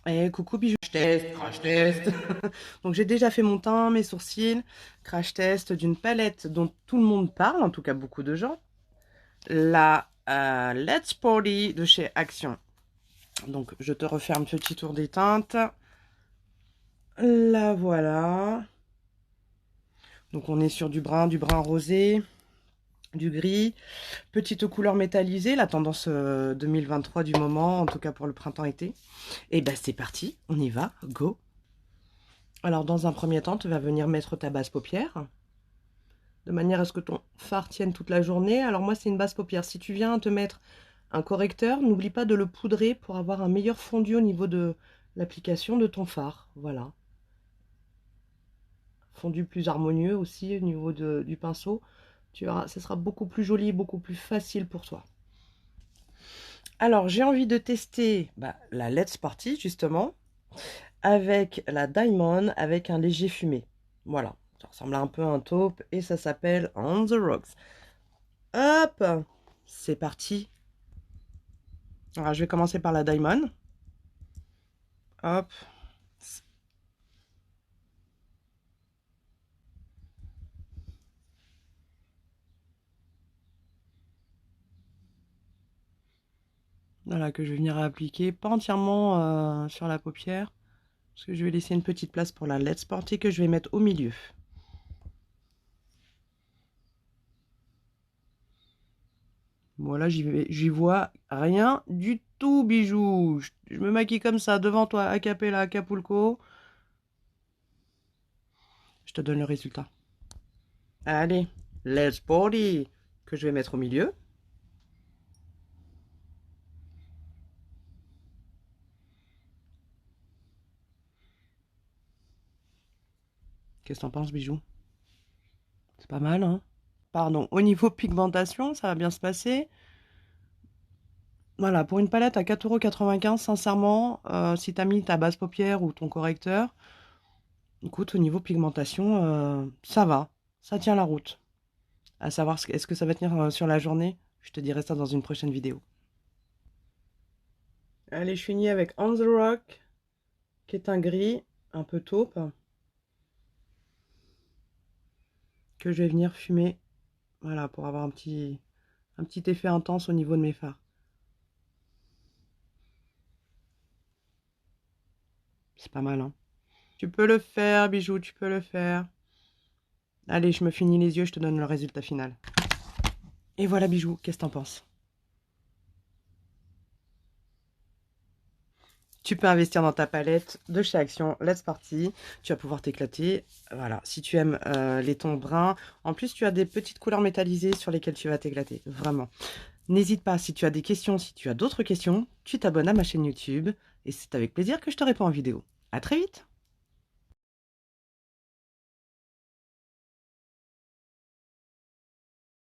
Eh, coucou bijou, crash test, crash test. Donc j'ai déjà fait mon teint, mes sourcils, crash test d'une palette dont tout le monde parle, en tout cas beaucoup de gens. La Let's Party de chez Action. Donc je te refais un petit tour des teintes. La voilà. Donc on est sur du brun rosé, du gris, petite couleur métallisée, la tendance 2023 du moment, en tout cas pour le printemps-été. Et ben c'est parti, on y va, go. Alors dans un premier temps, tu vas venir mettre ta base paupière, de manière à ce que ton fard tienne toute la journée. Alors moi c'est une base paupière. Si tu viens te mettre un correcteur, n'oublie pas de le poudrer pour avoir un meilleur fondu au niveau de l'application de ton fard. Voilà. Fondu plus harmonieux aussi au niveau du pinceau. Tu verras, ce sera beaucoup plus joli, beaucoup plus facile pour toi. Alors j'ai envie de tester la Let's Party justement, avec la Diamond, avec un léger fumé. Voilà, ça ressemble un peu à un taupe et ça s'appelle On the Rocks. Hop, c'est parti. Alors je vais commencer par la Diamond. Hop. Voilà, que je vais venir appliquer, pas entièrement sur la paupière, parce que je vais laisser une petite place pour la Let's Party que je vais mettre au milieu. Voilà, j'y vois rien du tout, bijou. Je me maquille comme ça devant toi, a cappella, Acapulco. Je te donne le résultat. Allez, let's party, que je vais mettre au milieu. Qu'est-ce que t'en penses, bijou? C'est pas mal, hein? Pardon, au niveau pigmentation, ça va bien se passer. Voilà, pour une palette à 4,95 €, sincèrement, si t'as mis ta base paupière ou ton correcteur, écoute, au niveau pigmentation, ça va, ça tient la route. À savoir, est-ce que ça va tenir sur la journée? Je te dirai ça dans une prochaine vidéo. Allez, je finis avec On the Rock, qui est un gris, un peu taupe, que je vais venir fumer, voilà, pour avoir un petit effet intense au niveau de mes fards. C'est pas mal, hein? Tu peux le faire, bijou, tu peux le faire. Allez, je me finis les yeux, je te donne le résultat final. Et voilà, bijou, qu'est-ce que t'en penses? Tu peux investir dans ta palette de chez Action, Let's Party. Tu vas pouvoir t'éclater. Voilà, si tu aimes les tons bruns. En plus, tu as des petites couleurs métallisées sur lesquelles tu vas t'éclater. Vraiment. N'hésite pas, si tu as des questions, si tu as d'autres questions, tu t'abonnes à ma chaîne YouTube. Et c'est avec plaisir que je te réponds en vidéo. À très vite!